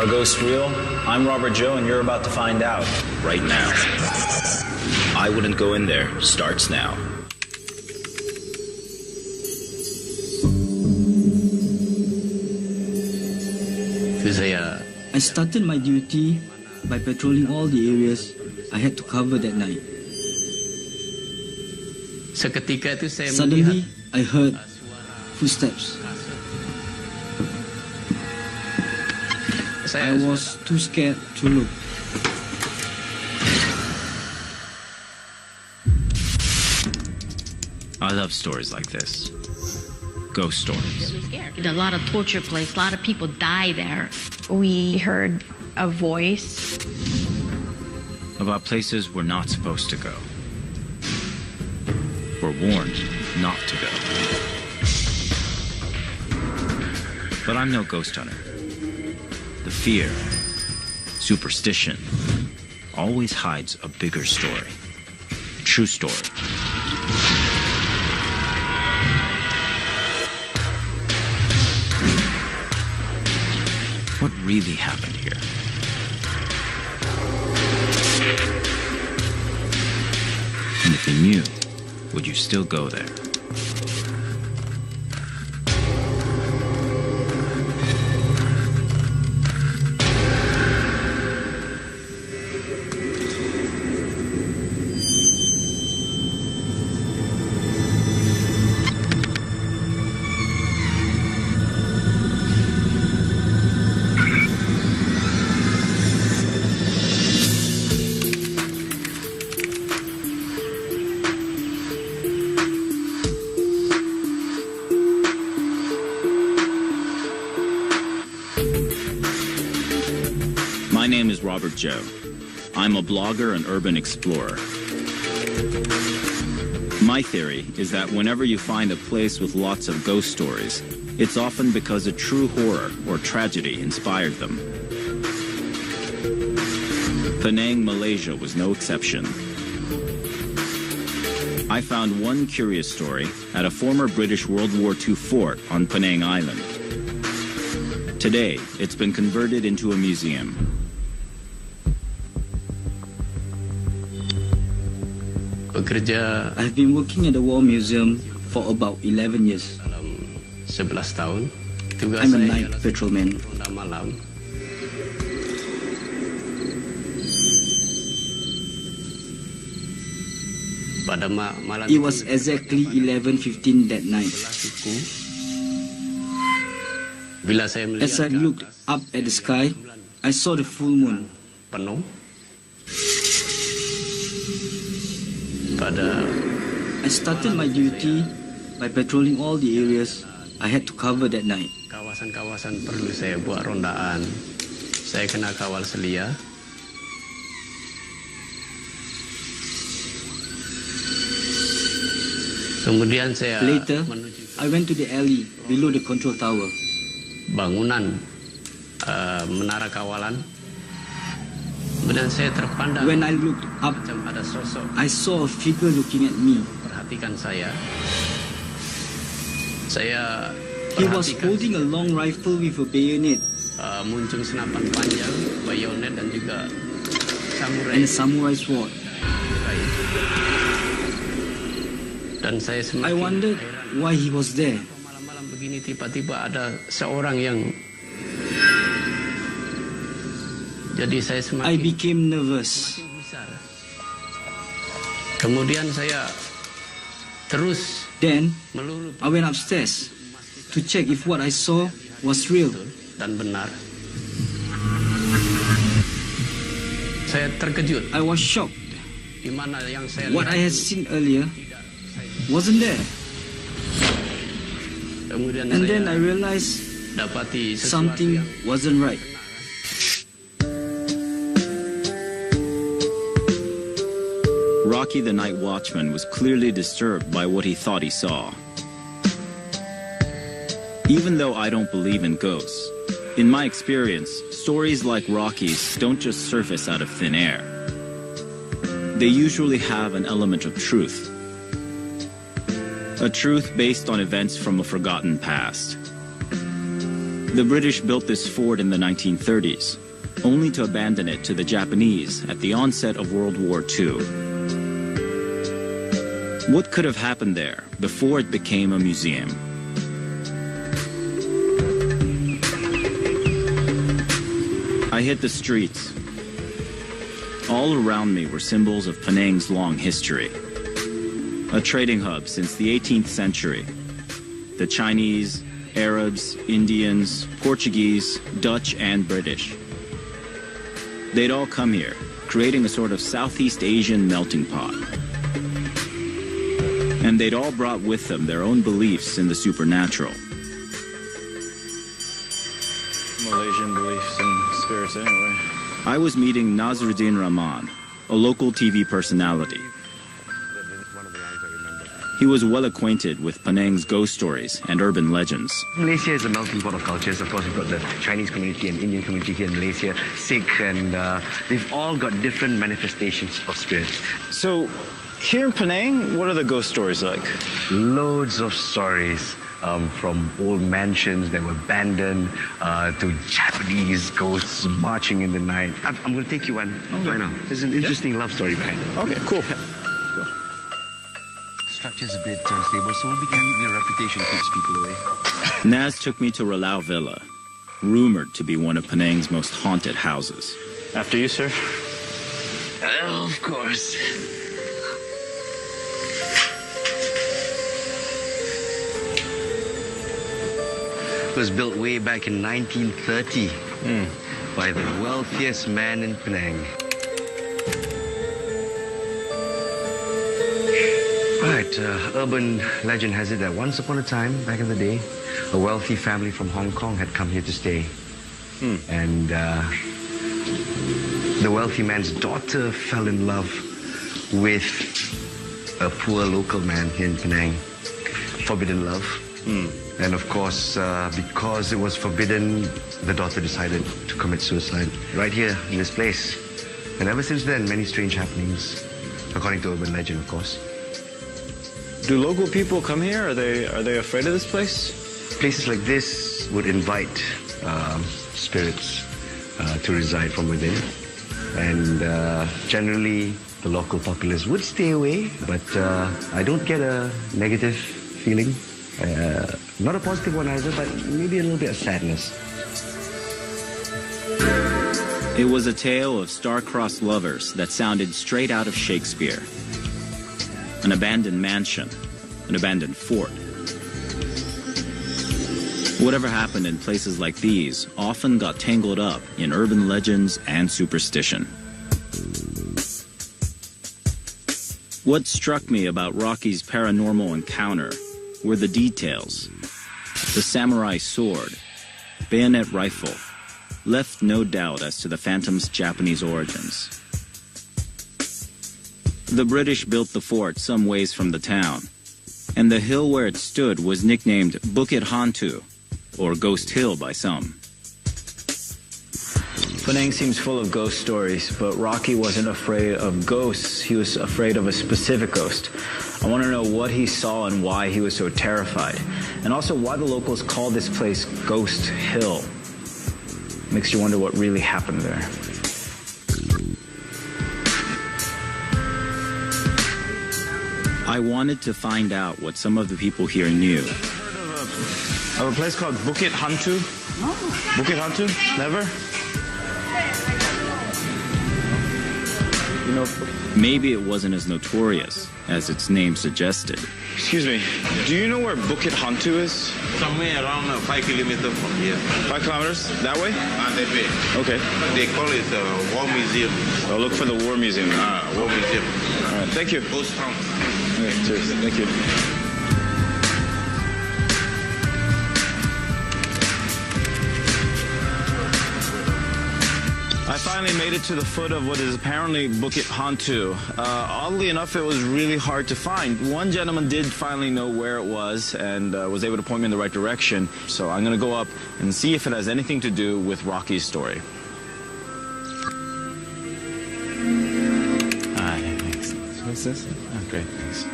Are ghosts real? I'm Robert Joe, and you're about to find out. Right now. I Wouldn't Go In There starts now. I started my duty by patrolling all the areas I had to cover that night. Suddenly, I heard footsteps. I was too scared to look. I love stories like this. Ghost stories. A lot of torture place, a lot of people die there. We heard a voice. About places we're not supposed to go. We're warned not to go. But I'm no ghost hunter. The fear, superstition, always hides a bigger story. A true story. What really happened here? And if you knew, would you still go there? My name is Robert Joe. I'm a blogger and urban explorer. My theory is that whenever you find a place with lots of ghost stories, it's often because a true horror or tragedy inspired them. Penang, Malaysia was no exception. I found one curious story at a former British World War II fort on Penang Island. Today, it's been converted into a museum. I've been working at the War Museum for about 11 years. I'm a night patrolman. It was exactly 11:15 that night. As I looked up at the sky, I saw the full moon. I started my duty by patrolling all the areas I had to cover that night. Kawasan-kawasan perlu saya buat rondaan. Saya kena kawal selia. Kemudian saya Later, I went to the alley below the control tower. Bangunan menara kawalan. Kemudian saya terpandang. When I looked up, ada sosok. I saw a figure looking at me. Perhatikan saya. Saya He was holding a long rifle with a bayonet. Muncung senapan panjang, bayonet dan juga samurai. And a samurai sword. Dan saya semakin I wondered why he was there. Malam-malam begini tiba-tiba ada seorang yang. Jadi saya semakin. I became nervous. Kemudian saya terus. Then I went upstairs to check if what I saw was real dan benar. Saya terkejut. I was shocked. Di mana yang saya what I had seen earlier wasn't there. Kemudian and then I realized something wasn't right. Rocky the night watchman was clearly disturbed by what he thought he saw. Even though I don't believe in ghosts, in my experience, stories like Rocky's don't just surface out of thin air. They usually have an element of truth. A truth based on events from a forgotten past. The British built this fort in the 1930s, only to abandon it to the Japanese at the onset of World War II. What could have happened there before it became a museum? I hit the streets. All around me were symbols of Penang's long history. A trading hub since the 18th century. The Chinese, Arabs, Indians, Portuguese, Dutch, and British. They'd all come here, creating a sort of Southeast Asian melting pot. And they'd all brought with them their own beliefs in the supernatural. Malaysian beliefs and spirits anyway. I was meeting Nazruddin Rahman, a local TV personality. He was well acquainted with Penang's ghost stories and urban legends. Malaysia is a melting pot of cultures. Of course, we've got the Chinese community and Indian community here in Malaysia, Sikh, and they've all got different manifestations of spirits. So, here in Penang, what are the ghost stories like? Loads of stories. From old mansions that were abandoned to Japanese ghosts marching in the night. I'm going to take you one right now. There's an interesting love story behind it. Okay, cool. Structure's a bit unstable, so we'll be careful. Your reputation keeps people away. Naz took me to Ralau Villa, rumored to be one of Penang's most haunted houses. After you, sir. Of course. It was built way back in 1930 by the wealthiest man in Penang. Right, urban legend has it that once upon a time, back in the day, a wealthy family from Hong Kong had come here to stay. And the wealthy man's daughter fell in love with a poor local man here in Penang. Forbidden love. And of course, because it was forbidden, the daughter decided to commit suicide right here in this place. And ever since then, many strange happenings, according to urban legend, of course. Do local people come here? Are they afraid of this place? Places like this would invite spirits to reside from within. And generally, the local populace would stay away, but I don't get a negative feeling. Not a positive one either, but maybe a little bit of sadness. It was a tale of star-crossed lovers that sounded straight out of Shakespeare. An abandoned mansion, an abandoned fort. Whatever happened in places like these often got tangled up in urban legends and superstition. What struck me about Rocky's paranormal encounter were the details. The samurai sword, bayonet rifle, left no doubt as to the Phantom's Japanese origins. The British built the fort some ways from the town, and the hill where it stood was nicknamed Bukit Hantu, or Ghost Hill by some. Penang seems full of ghost stories, but Rocky wasn't afraid of ghosts. He was afraid of a specific ghost. I want to know what he saw and why he was so terrified. And also why the locals call this place Ghost Hill. Makes you wonder what really happened there. I wanted to find out what some of the people here knew. Heard of a place called Bukit Hantu? Bukit Hantu? Never? You know, Maybe it wasn't as notorious as its name suggested. excuse me, do you know where Bukit Hantu is? Somewhere around 5 kilometers from here. 5 kilometers? That way? That way. Okay. They call it War Museum. I'll look for the War Museum. War Museum. All right, thank you. Ghost Town. Okay, cheers. Thank you. I finally made it to the foot of what is apparently Bukit Hantu. Oddly enough, it was really hard to find. One gentleman did finally know where it was and was able to point me in the right direction. So I'm going to go up and see if it has anything to do with Rocky's story. Yeah, thanks. What's this? Oh, great, thanks.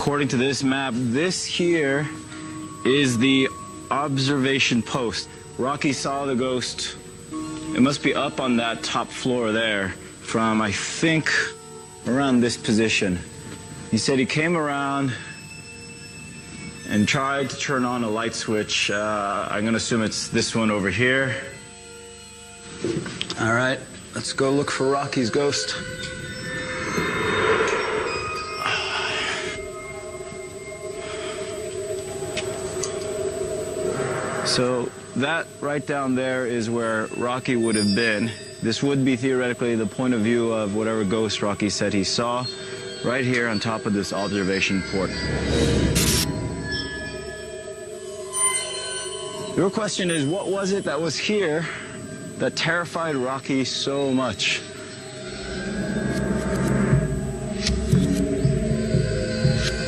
According to this map, this here is the observation post. Rocky saw the ghost. It must be up on that top floor there from, I think, around this position. He said he came around and tried to turn on a light switch. I'm going to assume it's this one over here. All right, let's go look for Rocky's ghost. So that right down there is where Rocky would have been. This would be theoretically the point of view of whatever ghost Rocky said he saw, right here on top of this observation port. Your question is, what was it that was here that terrified Rocky so much?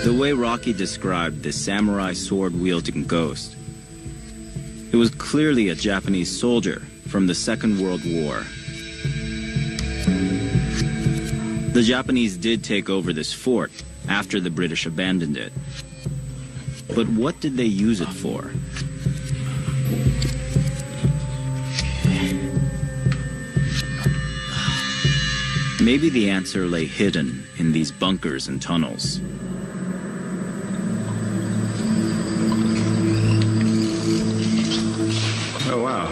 The way Rocky described the samurai sword-wielding ghost, it was clearly a Japanese soldier from the Second World War. The Japanese did take over this fort after the British abandoned it. But what did they use it for? Maybe the answer lay hidden in these bunkers and tunnels. Oh, wow.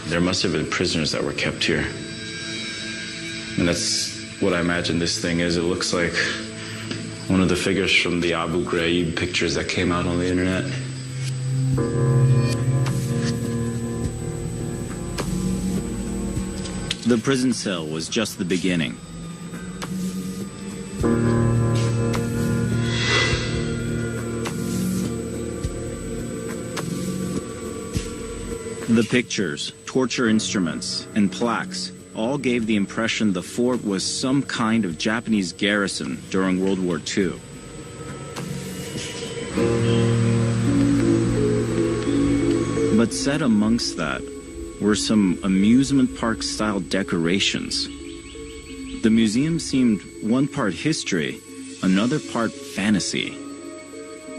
There must have been prisoners that were kept here. And that's what I imagine this thing is. It looks like one of the figures from the Abu Ghraib pictures that came out on the internet. The prison cell was just the beginning. The pictures, torture instruments, and plaques all gave the impression the fort was some kind of Japanese garrison during World War II. But set amongst that were some amusement park-style decorations. The museum seemed one part history, another part fantasy.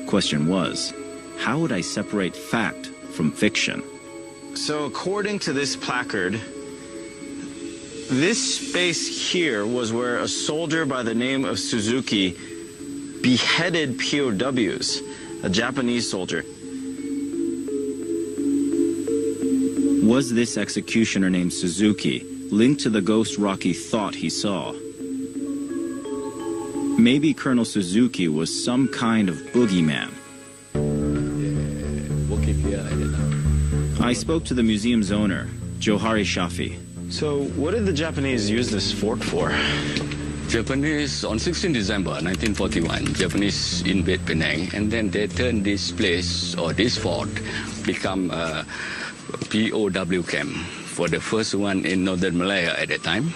Question was, how would I separate fact from fiction? So according to this placard, this space here was where a soldier by the name of Suzuki beheaded POWs, a Japanese soldier. Was this executioner named Suzuki linked to the ghost Rocky thought he saw? Maybe Colonel Suzuki was some kind of boogeyman. I spoke to the museum's owner, Johari Shafi. So what did the Japanese use this fort for? Japanese, on 16 December 1941, Japanese invade Penang, and then they turned this place, or this fort, become a POW camp for the first one in northern Malaya at that time.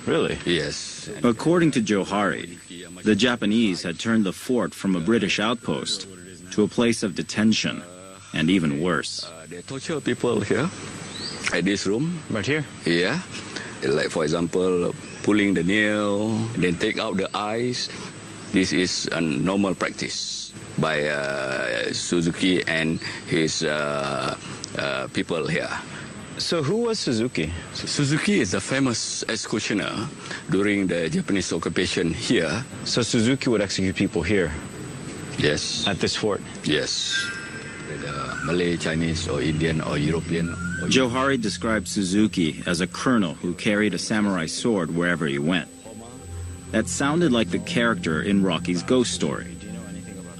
Really? Yes. According to Johari, the Japanese had turned the fort from a British outpost to a place of detention, and even worse. They torture people here, at this room. Right here? Yeah. Like, for example, pulling the nail, then take out the eyes. This is a normal practice by Suzuki and his people here. So who was Suzuki? Suzuki is a famous executioner during the Japanese occupation here. So Suzuki would execute people here? Yes. At this fort? Yes. Malay, Chinese, or Indian, or European. Johari described Suzuki as a colonel who carried a samurai sword wherever he went. That sounded like the character in Rocky's ghost story.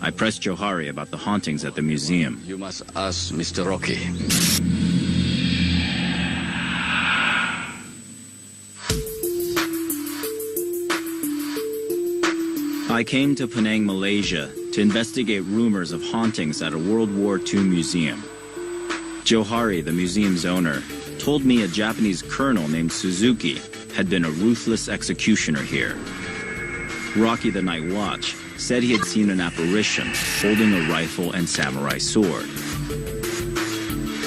I pressed Johari about the hauntings at the museum. You must ask Mr. Rocky. I came to Penang, Malaysia, to investigate rumors of hauntings at a World War II museum. Johari, the museum's owner, told me a Japanese colonel named Suzuki had been a ruthless executioner here. Rocky the Night Watch said he had seen an apparition holding a rifle and samurai sword.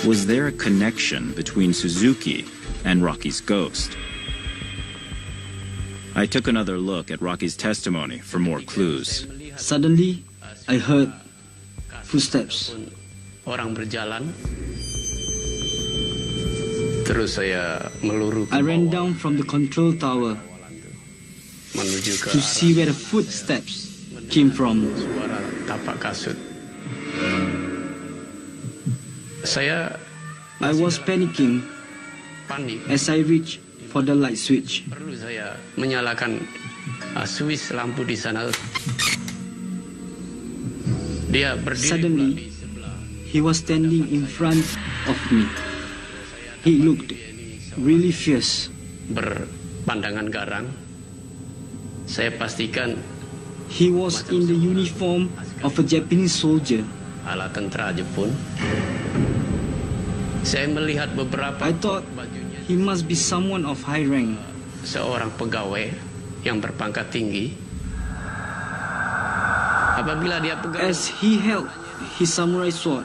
Was there a connection between Suzuki and Rocky's ghost? I took another look at Rocky's testimony for more clues. Suddenly, I heard footsteps. Orang berjalan. Terus saya meluru ke I ran bawah down from the control tower menuju ke to see where the footsteps came from. suara tapak kasut. Saya I was panicking panik. as I reached for the light switch. Perlu saya menyalakan switch lampu di sana. Dia berdiri Suddenly, di sebelah. he was standing in front of me. He looked really fierce. Berpandangan garang. Saya pastikan He was in the uniform of a Japanese soldier. ala tentara Jepun. Saya melihat beberapa I thought bajunya he must be someone of high rank. seorang pegawai yang berpangkat tinggi. Apabila dia pegang As he held his samurai sword,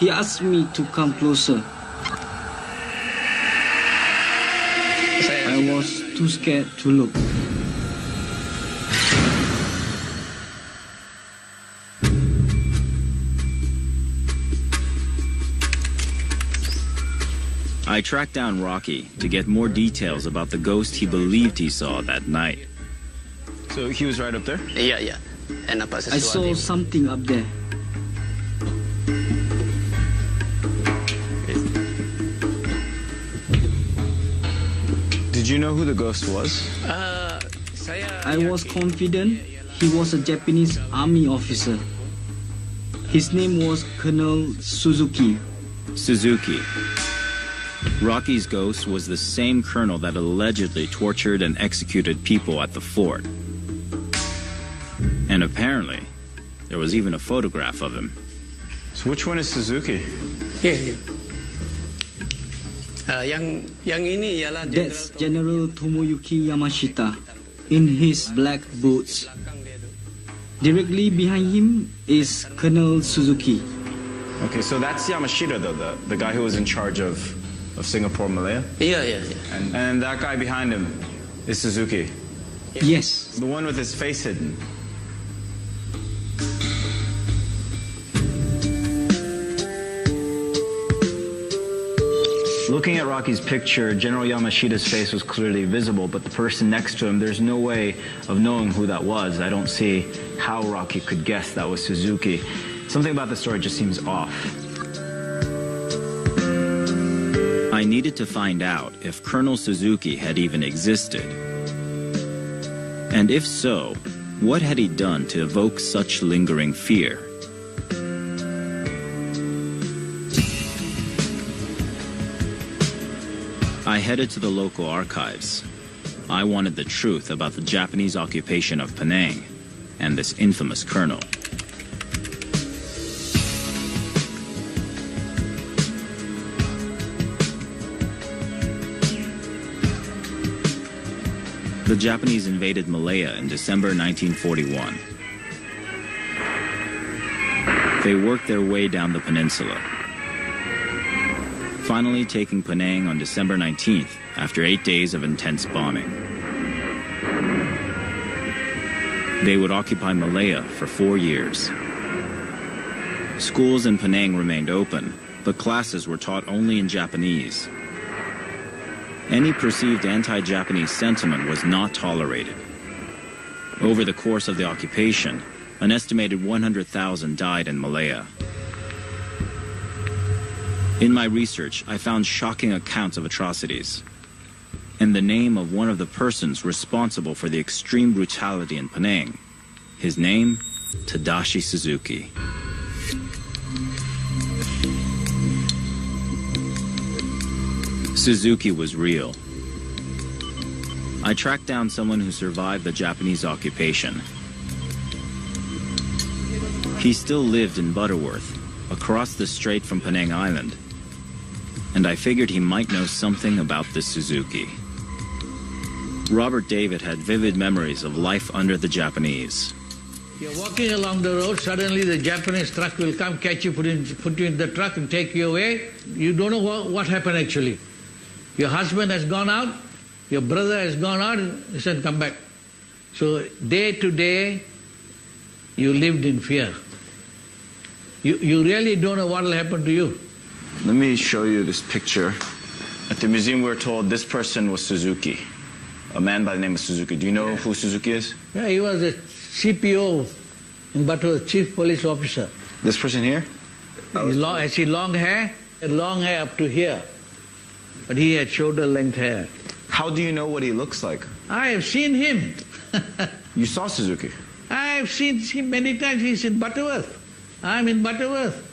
he asked me to come closer. I was too scared to look. I tracked down Rocky to get more details about the ghost he believed he saw that night. So he was right up there? Iya, iya. Nampak I sesuatu. saw something up there. Did you know who the ghost was? I was confident he was a Japanese army officer. His name was Colonel Suzuki. Suzuki. Rocky's ghost was the same colonel that allegedly tortured and executed people at the fort. And apparently, there was even a photograph of him. So which one is Suzuki? Iya, iya. Yang ini ialah That's General Tomoyuki Yamashita in his black boots. Directly behind him is Colonel Suzuki. Okay, so that's Yamashita, though, the guy who was in charge of Singapore, Malaya? Iya, iya, iya. And that guy behind him is Suzuki. Yes, The one with his face hidden. Looking at Rocky's picture, General Yamashita's face was clearly visible, but the person next to him, there's no way of knowing who that was. I don't see how Rocky could guess that was Suzuki. Something about the story just seems off. I needed to find out if Colonel Suzuki had even existed. And if so, what had he done to evoke such lingering fear? I headed to the local archives. I wanted the truth about the Japanese occupation of Penang and this infamous colonel. The Japanese invaded Malaya in December 1941. They worked their way down the peninsula, finally taking Penang on December 19th after 8 days of intense bombing. They would occupy Malaya for 4 years. Schools in Penang remained open, but classes were taught only in Japanese. Any perceived anti-Japanese sentiment was not tolerated. Over the course of the occupation, an estimated 100,000 died in Malaya. In my research, I found shocking accounts of atrocities, and the name of one of the persons responsible for the extreme brutality in Penang. His name, Tadashi Suzuki. Suzuki was real. I tracked down someone who survived the Japanese occupation. He still lived in Butterworth, across the strait from Penang Island, and I figured he might know something about this Suzuki. Robert David had vivid memories of life under the Japanese. You're walking along the road, suddenly the Japanese truck will come, catch you, put you in the truck and take you away. You don't know what happened actually. Your husband has gone out, your brother has gone out, and he said, come back. So day to day, you lived in fear. You really don't know what will happen to you. Let me show you this picture. At the museum, we were told this person was Suzuki, a man by the name of Suzuki. Do you know who Suzuki is? Yeah, he was a CPO in Butterworth, Chief Police Officer. This person here? Has he long hair? Long hair up to here. But he had shoulder-length hair. How do you know what he looks like? I have seen him. You saw Suzuki? I have seen him many times. He's in Butterworth. I'm in Butterworth.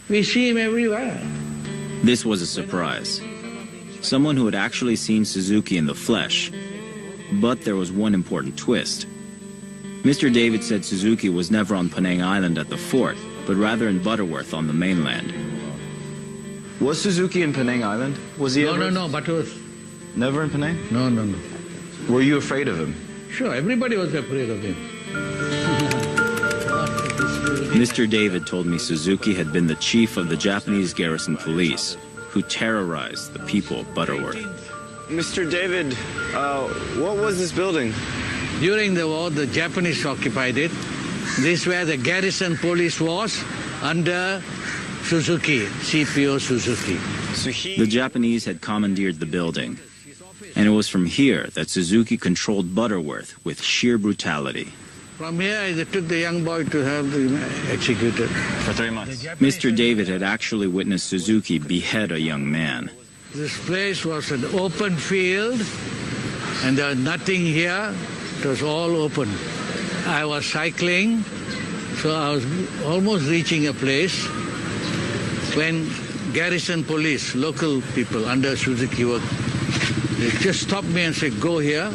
We see him everywhere. This was a surprise. Someone who had actually seen Suzuki in the flesh. But there was one important twist. Mr. David said Suzuki was never on Penang Island at the fort, but rather in Butterworth on the mainland. Was Suzuki in Penang Island? Was he ever? No, Butterworth. Never in Penang? No. Were you afraid of him? Sure, everybody was afraid of him. Mr. David told me Suzuki had been the chief of the Japanese garrison police, who terrorized the people of Butterworth. Mr. David, what was this building? During the war, the Japanese occupied it. This is where the garrison police was under Suzuki, CPO Suzuki. The Japanese had commandeered the building, and it was from here that Suzuki controlled Butterworth with sheer brutality. From here, they took the young boy to have him executed. For 3 months. Mr. David had actually witnessed Suzuki behead a young man. This place was an open field, and there was nothing here. It was all open. I was cycling, so I was almost reaching a place when garrison police, local people under Suzuki work, they just stopped me and said, go here.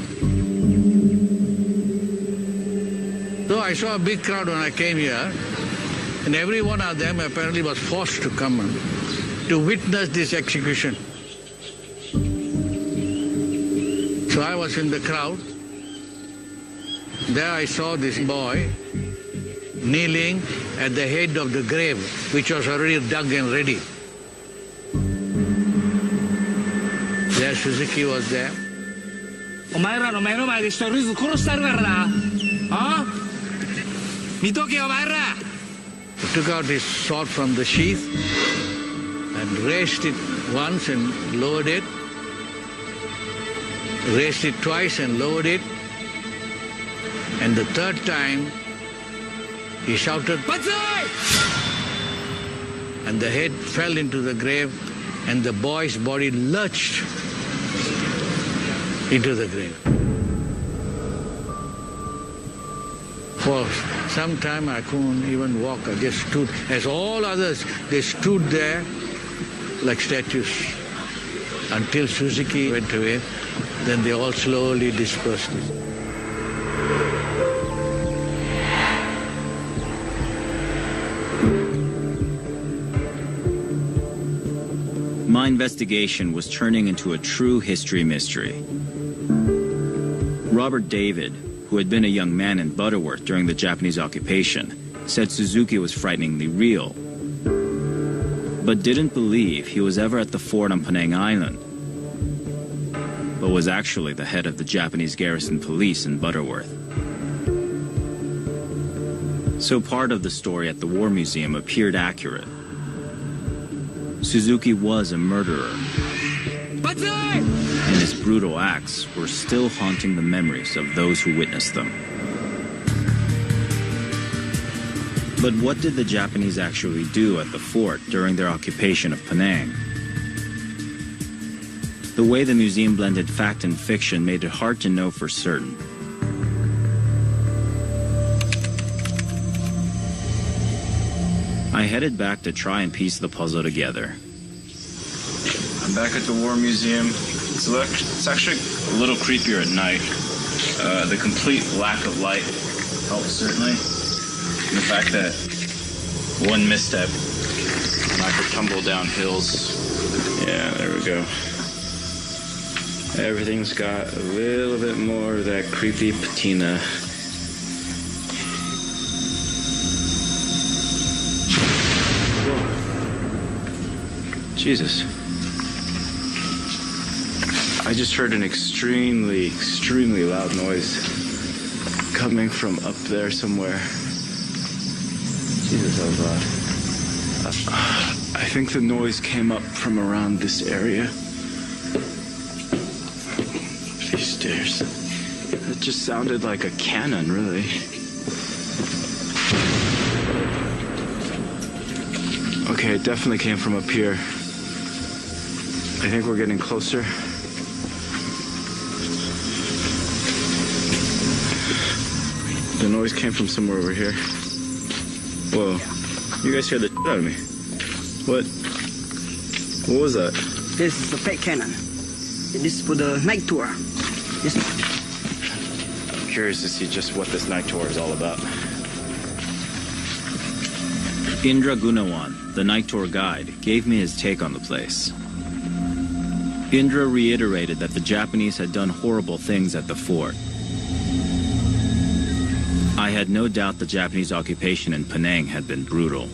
So I saw a big crowd when I came here, and every one of them apparently was forced to come to witness this execution. So I was in the crowd. There I saw this boy kneeling at the head of the grave, which was already dug and ready. There Suzuki was there. He took out his sword from the sheath and raised it once and lowered it. Raised it twice and lowered it. And the third time, he shouted, "Batsai!" And the head fell into the grave, and the boy's body lurched into the grave. For some time, I couldn't even walk. I just stood. As all others, they stood there like statues until Suzuki went away. Then they all slowly dispersed. My investigation was turning into a true history mystery. Robert David, who had been a young man in Butterworth during the Japanese occupation, said Suzuki was frighteningly real, but didn't believe he was ever at the fort on Penang Island, but was actually the head of the Japanese garrison police in Butterworth. So part of the story at the War Museum appeared accurate. Suzuki was a murderer, and his brutal acts were still haunting the memories of those who witnessed them. But what did the Japanese actually do at the fort during their occupation of Penang? The way the museum blended fact and fiction made it hard to know for certain. I headed back to try and piece the puzzle together. I'm back at the War Museum. It's actually a little creepier at night. The complete lack of light helps, certainly. And the fact that one misstep and I could tumble down hills. Yeah, there we go. Everything's got a little bit more of that creepy patina. Jesus. I just heard an extremely loud noise coming from up there somewhere. Jesus, oh God. I think the noise came up from around this area. These stairs. It just sounded like a cannon, really. Okay, it definitely came from up here. I think we're getting closer. The noise came from somewhere over here. Whoa. You guys scared the shit out of me. What? What was that? This is a fake cannon. This is for the night tour. Yes. I'm curious to see just what this night tour is all about. Indra Gunawan, the night tour guide, gave me his take on the place. Indra reiterated that the Japanese had done horrible things at the fort. I had no doubt the Japanese occupation in Penang had been brutal.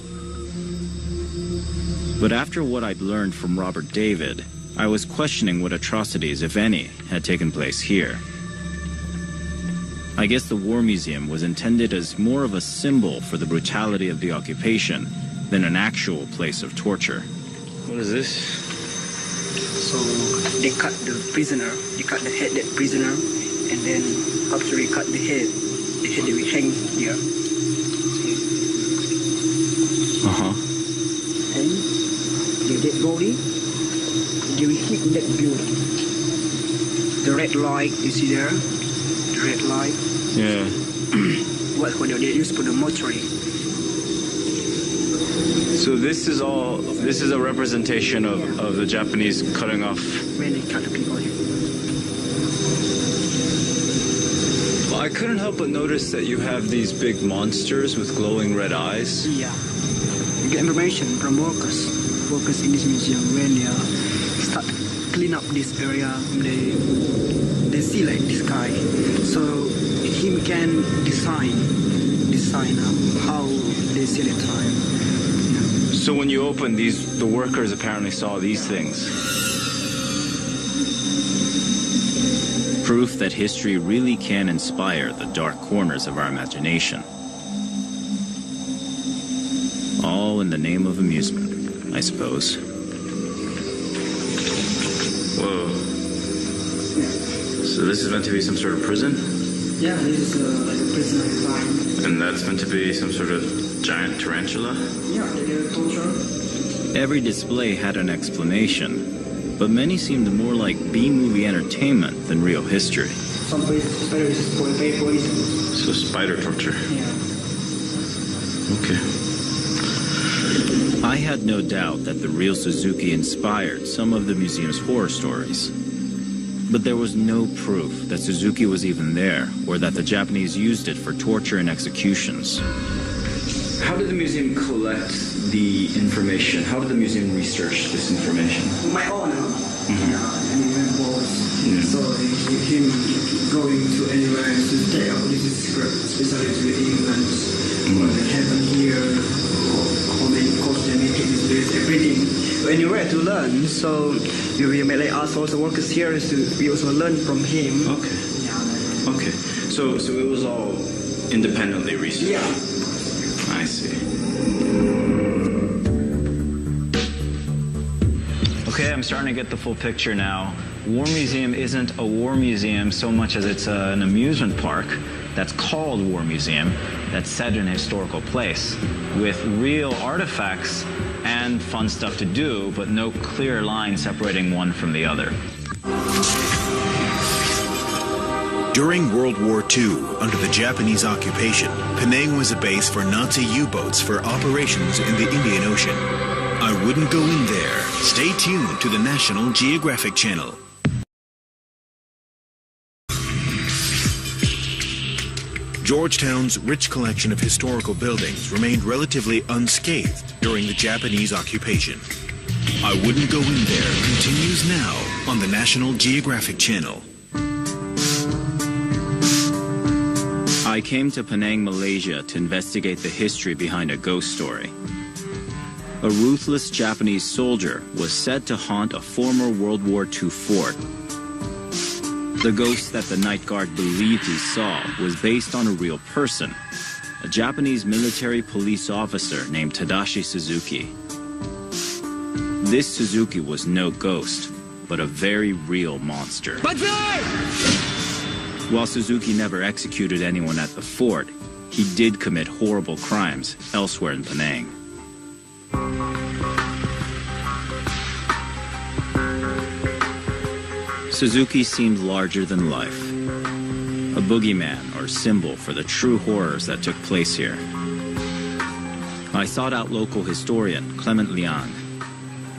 But after what I'd learned from Robert David, I was questioning what atrocities, if any, had taken place here. I guess the War Museum was intended as more of a symbol for the brutality of the occupation than an actual place of torture. What is this? So they cut the prisoner, they cut the head that prisoner, and then after they cut the head they will hang here. And the dead body, they will hit that building. The red light, you see there? The red light. Yeah. What they use for the mortuary. So this is a representation of the Japanese cutting off. When they cut the people here. Well, I couldn't help but notice that you have these big monsters with glowing red eyes. Yeah. You get information from workers in this museum. When they start clean up this area, they see like this guy. So he can design how they see the time. So when you open these, the workers apparently saw these things. Proof that history really can inspire the dark corners of our imagination. All in the name of amusement, I suppose. Whoa. So this is meant to be some sort of prison? Yeah, this is like a prison environment. And that's meant to be some sort of giant tarantula? Yeah, they're torture. Every display had an explanation, but many seemed more like B-movie entertainment than real history. Some spiders very poison. So spider torture? Yeah. Okay. I had no doubt that the real Suzuki inspired some of the museum's horror stories. But there was no proof that Suzuki was even there, or that the Japanese used it for torture and executions. How did the museum collect the information? How did the museum research this information? My owner, and boss. So him going to anywhere to take out this secret, especially to England, what happened here, how many costs they make in this place, everything. Anywhere to learn. So we may like us also workers here we also learn from him. Okay. Yeah. Okay. So it was all independently researched. Yeah. I see. Okay, I'm starting to get the full picture now. War Museum isn't a war museum so much as it's an amusement park that's called War Museum, that's set in a historical place with real artifacts and fun stuff to do, but no clear line separating one from the other. During World War II, under the Japanese occupation, Penang was a base for Nazi U-boats for operations in the Indian Ocean. I wouldn't go in there. Stay tuned to the National Geographic Channel. Georgetown's rich collection of historical buildings remained relatively unscathed during the Japanese occupation. I Wouldn't Go In There continues now on the National Geographic Channel. I came to Penang, Malaysia to investigate the history behind a ghost story. A ruthless Japanese soldier was said to haunt a former World War II fort. The ghost that the night guard believed he saw was based on a real person, a Japanese military police officer named Tadashi Suzuki. This Suzuki was no ghost, but a very real monster. While Suzuki never executed anyone at the fort, he did commit horrible crimes elsewhere in Penang. Suzuki seemed larger than life, a boogeyman or symbol for the true horrors that took place here. I sought out local historian Clement Liang.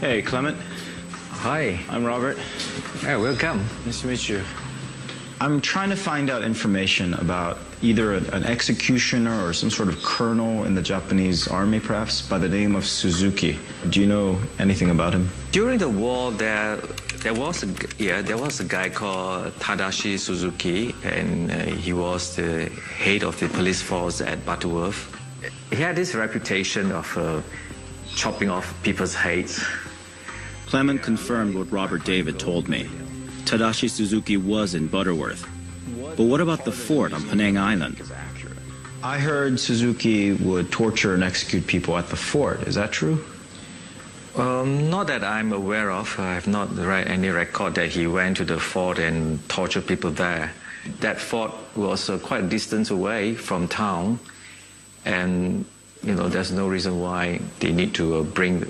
Hey, Clement. Hi. I'm Robert. Hey, welcome. Nice to meet you. I'm trying to find out information about either an executioner or some sort of colonel in the Japanese army, perhaps, by the name of Suzuki. Do you know anything about him? During the war, there was a guy called Tadashi Suzuki, and he was the head of the police force at Butterworth. He had this reputation of chopping off people's heads. Clement confirmed what Robert David told me. Tadashi Suzuki was in Butterworth. But what about the fort on Penang Island? I heard Suzuki would torture and execute people at the fort. Is that true? Not that I'm aware of. I have not read any record that he went to the fort and tortured people there. That fort was quite a distance away from town, and there's no reason why they need to bring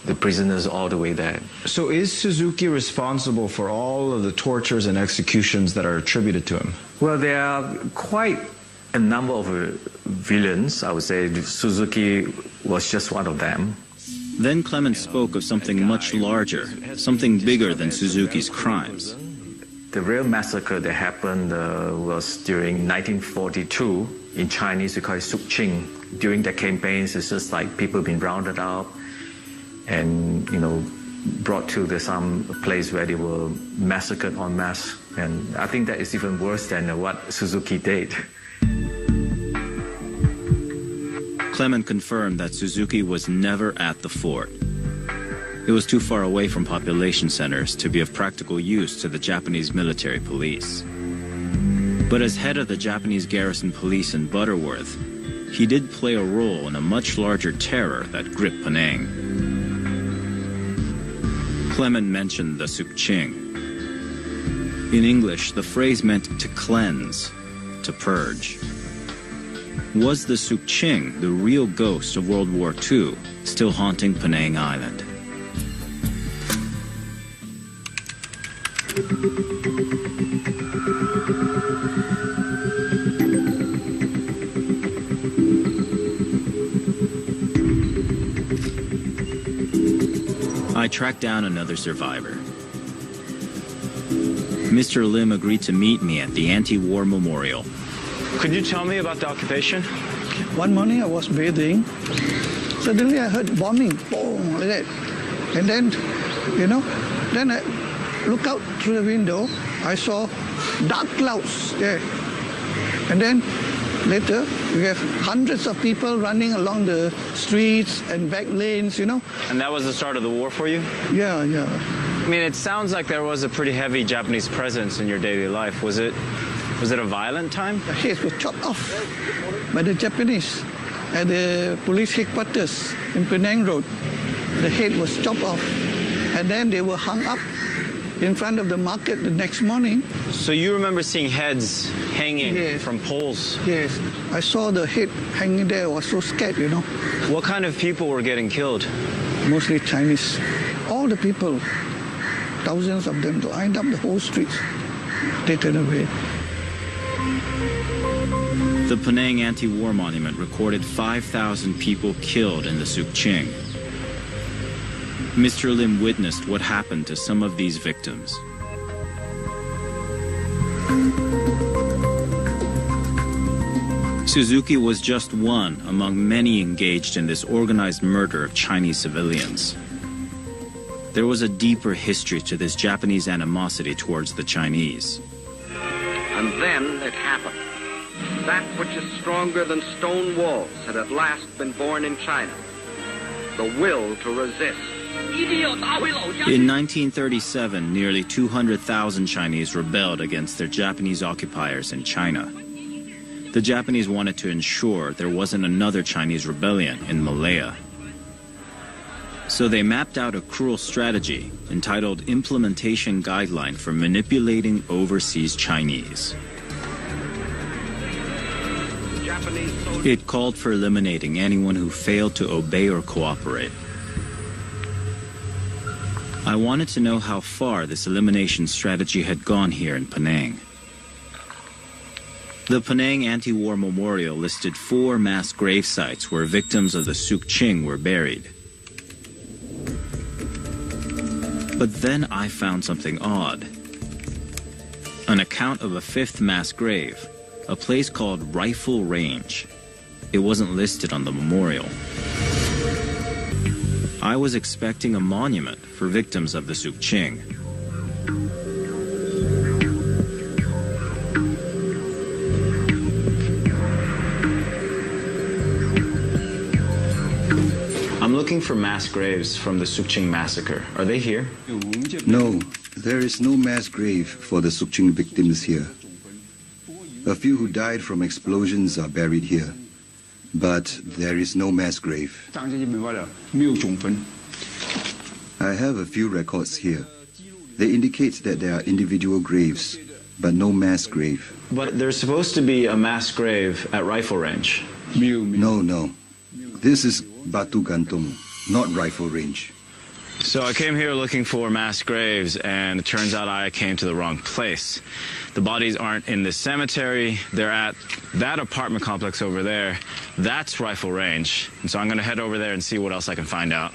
the prisoners all the way there. So is Suzuki responsible for all of the tortures and executions that are attributed to him? Well, there are quite a number of villains. I would say Suzuki was just one of them. Then Clement spoke of something much larger, something bigger than Suzuki's crimes. The real massacre that happened was during 1942. In Chinese, we call it Suk Ching. During the campaigns, it's just like people being rounded up and, brought to some place where they were massacred en masse. And I think that is even worse than what Suzuki did. Clement confirmed that Suzuki was never at the fort. It was too far away from population centers to be of practical use to the Japanese military police. But as head of the Japanese garrison police in Butterworth, he did play a role in a much larger terror that gripped Penang. Clement mentioned the Suk Ching. In English, the phrase meant to cleanse, to purge. Was the Suk Ching the real ghost of World War II still haunting Penang Island? I tracked down another survivor. Mr. Lim agreed to meet me at the anti-war memorial. Could you tell me about the occupation? One morning I was bathing. Suddenly I heard bombing, boom, like that. And then, then I look out through the window. I saw dark clouds there. And then later, we have hundreds of people running along the streets and back lanes, And that was the start of the war for you? Yeah. I mean, it sounds like there was a pretty heavy Japanese presence in your daily life. Was it a violent time? The heads were chopped off by the Japanese at the police headquarters in Penang Road. The head was chopped off, and then they were hung up in front of the market the next morning. So you remember seeing heads hanging from poles? Yes, I saw the head hanging there. I was so scared, What kind of people were getting killed? Mostly Chinese. All the people, thousands of them, lined up the whole streets, taken away. The Penang Anti-War Monument recorded 5,000 people killed in the Suk Ching. Mr. Lim witnessed what happened to some of these victims. Suzuki was just one among many engaged in this organized murder of Chinese civilians. There was a deeper history to this Japanese animosity towards the Chinese. And then it happened. That which is stronger than stone walls had at last been born in China. The will to resist. In 1937, nearly 200,000 Chinese rebelled against their Japanese occupiers in China. The Japanese wanted to ensure there wasn't another Chinese rebellion in Malaya. So they mapped out a cruel strategy entitled Implementation Guideline for Manipulating Overseas Chinese. It called for eliminating anyone who failed to obey or cooperate. I wanted to know how far this elimination strategy had gone here in Penang. The Penang Anti-War Memorial listed 4 mass grave sites where victims of the Suk Ching were buried. But then I found something odd. An account of a 5th mass grave, a place called Rifle Range. It wasn't listed on the memorial. I was expecting a monument for victims of the Suk Ching. I'm looking for mass graves from the Suk Ching massacre. Are they here? No, there is no mass grave for the Suk Ching victims here. A few who died from explosions are buried here, but there is no mass grave. I have a few records here. They indicate that there are individual graves, but no mass grave. But there's supposed to be a mass grave at Rifle Range. No. This is Batu Gantung, not Rifle Range. So I came here looking for mass graves, and it turns out I came to the wrong place. The bodies aren't in this cemetery. They're at that apartment complex over there. That's Rifle Range. And so I'm going to head over there and see what else I can find out.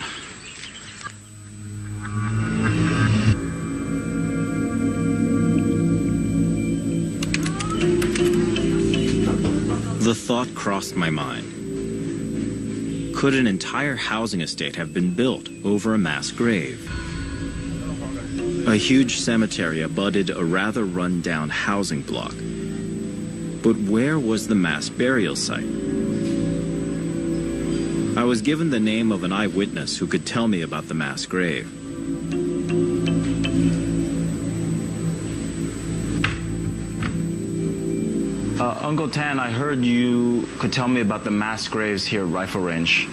The thought crossed my mind. Could an entire housing estate have been built over a mass grave? A huge cemetery abutted a rather run-down housing block. But where was the mass burial site? I was given the name of an eyewitness who could tell me about the mass grave. Uncle Tan, I heard you could tell me about the mass graves here at Rifle Range.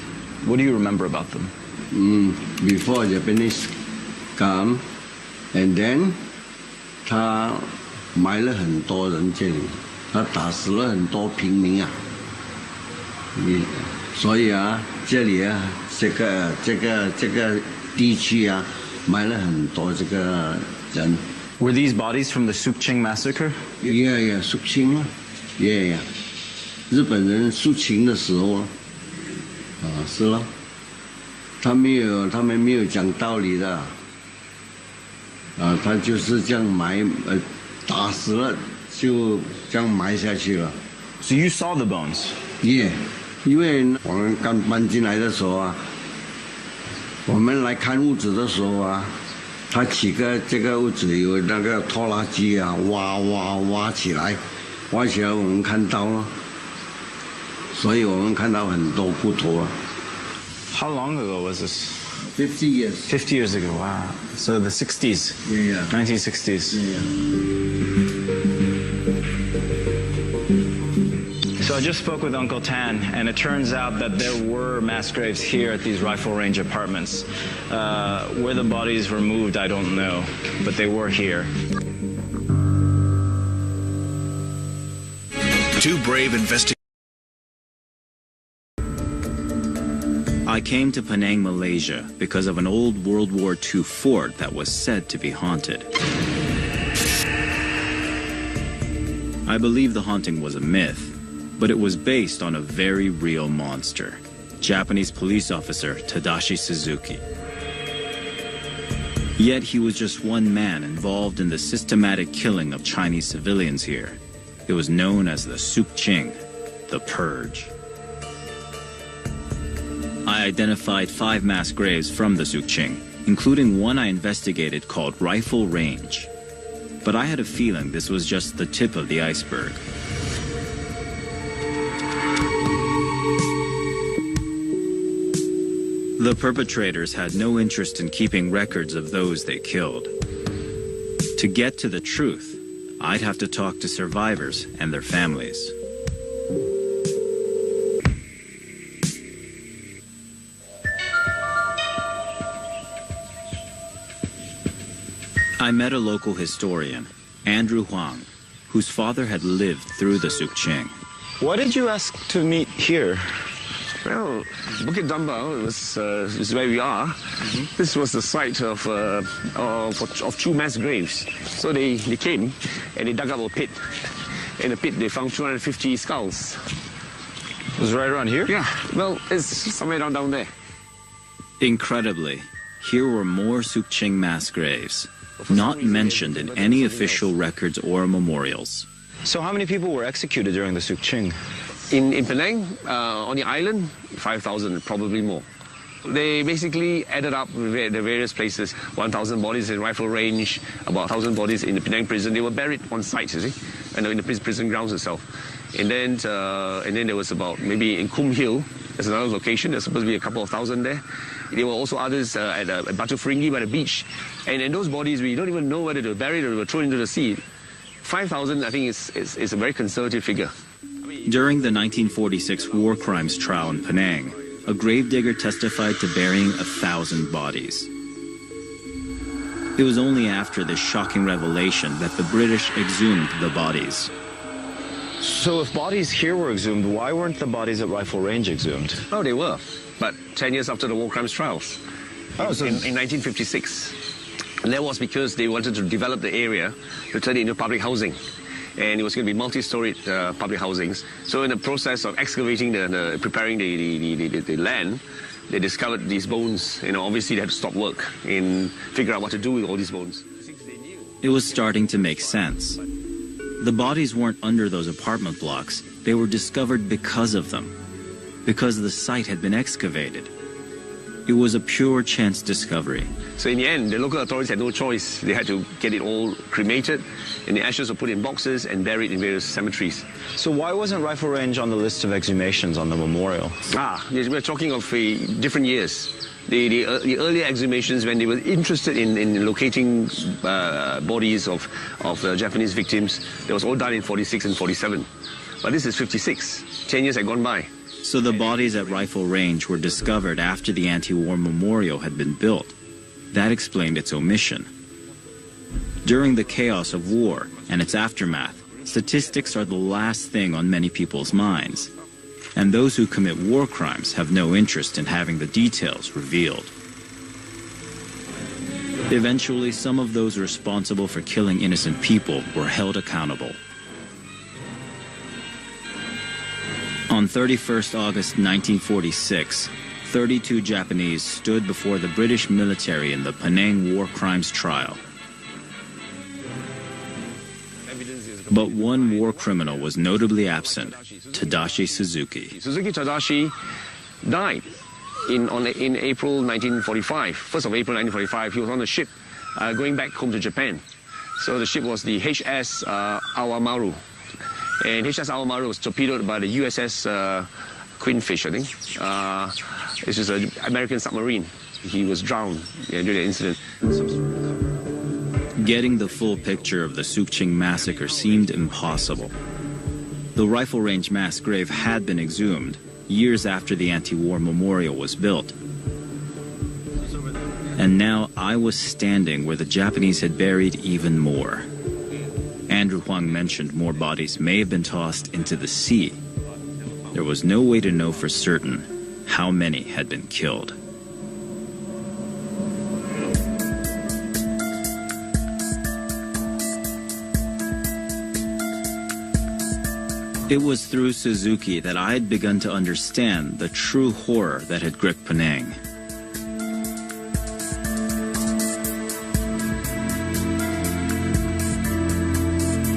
What do you remember about them? Before Japanese come, and then 他埋了很多人这里，他打死了很多平民啊。所以啊，这里啊，这个地区啊，埋了很多这个人。Were these bodies from the Suk Ching massacre? Yeah, Suk Ching 啊。Yeah, 日本人肃清的时候，是了，他们没有讲道理的，他就是这样埋，打死了就这样埋下去了。So you saw the bones? Yeah, 因为我们刚搬进来的时候啊，我们来看屋子的时候啊，他这个屋子有那个拖拉机啊，挖起来。挖起来我们看到了，所以我们看到很多骨头啊。How long ago was this? 50 years. 50 years ago, wow. So the 60s? Yeah. 1960s. Yeah. So I just spoke with Uncle Tan, and it turns out that there were mass graves here at these Rifle Range apartments. Where the bodies were moved, I don't know, but they were here. Two brave investigators. I came to Penang, Malaysia, because of an old World War II fort that was said to be haunted. I believe the haunting was a myth, but it was based on a very real monster, Japanese police officer Tadashi Suzuki. Yet he was just one man involved in the systematic killing of Chinese civilians here. It was known as the Suk Ching, the Purge. I identified 5 mass graves from the Suk Ching, including one I investigated called Rifle Range. But I had a feeling this was just the tip of the iceberg. The perpetrators had no interest in keeping records of those they killed. To get to the truth, I'd have to talk to survivors and their families. I met a local historian, Andrew Huang, whose father had lived through the Sukching. Why did you ask to meet here? Well, Bukit Dambal is where we are. This was the site of two mass graves. So they came and they dug up a pit. In the pit they found 250 skulls. It was right around here? Yeah, well, it's somewhere down there. Incredibly, here were more Sukching mass graves, not mentioned in any official records or memorials. So how many people were executed during the Sukching? In Penang, on the island, 5,000, probably more. They basically added up the various places, 1,000 bodies in Rifle Range, about 1,000 bodies in the Penang prison. They were buried on site, you see, and in the prison grounds itself. And then there was about, maybe in Kum Hill, there's another location, there's supposed to be a couple of thousand there. There were also others at Batu Feringhi by the beach. And those bodies, we don't even know whether they were buried or they were thrown into the sea. 5,000, I think, is a very conservative figure. During the 1946 war crimes trial in Penang, a gravedigger testified to burying 1,000 bodies. It was only after this shocking revelation that the British exhumed the bodies. So if bodies here were exhumed, why weren't the bodies at Rifle Range exhumed? Oh, they were, but 10 years after the war crimes trials, in 1956. And that was because they wanted to develop the area to turn it into public housing. And it was going to be multi-storied public housings. So in the process of excavating, preparing the land, they discovered these bones. Obviously they had to stop work and figure out what to do with all these bones. It was starting to make sense. The bodies weren't under those apartment blocks. They were discovered because of them, because the site had been excavated. It was a pure chance discovery. So in the end, the local authorities had no choice. They had to get it all cremated, and the ashes were put in boxes and buried in various cemeteries. So why wasn't Rifle Range on the list of exhumations on the memorial? We're talking of different years. The earlier exhumations, when they were interested in locating bodies of Japanese victims, that was all done in 46 and 47. But this is 56. 10 years had gone by. So the bodies at Rifle Range were discovered after the anti-war memorial had been built. That explained its omission. During the chaos of war and its aftermath, statistics are the last thing on many people's minds. And those who commit war crimes have no interest in having the details revealed. Eventually, some of those responsible for killing innocent people were held accountable. On 31st August 1946, 32 Japanese stood before the British military in the Penang war crimes trial. But one war criminal was notably absent, Tadashi Suzuki. Suzuki Tadashi died in April 1945. 1st of April 1945, he was on a ship going back home to Japan. So the ship was the HS Awamaru. And HS Awamaru was torpedoed by the USS Queenfish, I think. This is an American submarine. He was drowned during the incident. Getting the full picture of the Sukching massacre seemed impossible. The Rifle Range mass grave had been exhumed years after the anti-war memorial was built. And now I was standing where the Japanese had buried even more. Andrew Huang mentioned more bodies may have been tossed into the sea. There was no way to know for certain how many had been killed. It was through Suzuki that I had begun to understand the true horror that had gripped Penang.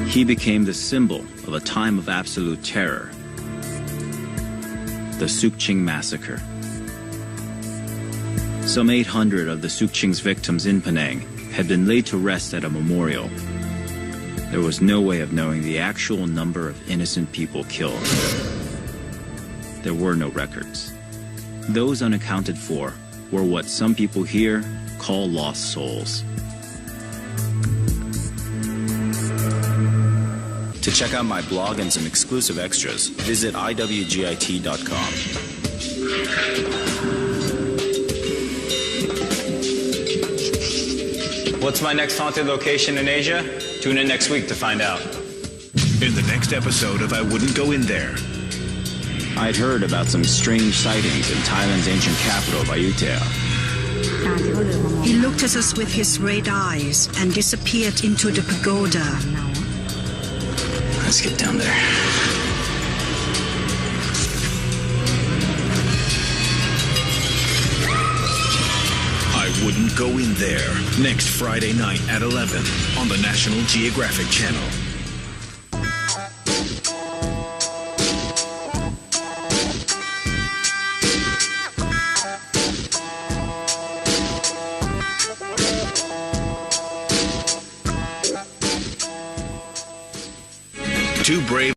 He became the symbol of a time of absolute terror, the Sukching massacre. Some 800 of the Sukching's victims in Penang had been laid to rest at a memorial. There was no way of knowing the actual number of innocent people killed. There were no records. Those unaccounted for were what some people here call lost souls. To check out my blog and some exclusive extras, visit iwgit.com. What's my next haunted location in Asia? Tune in next week to find out. In the next episode of I Wouldn't Go In There. I'd heard about some strange sightings in Thailand's ancient capital, Ayutthaya. He looked at us with his red eyes and disappeared into the pagoda. Let's get down there. I Wouldn't Go In There, next Friday night at 11 on the National Geographic Channel. Two brave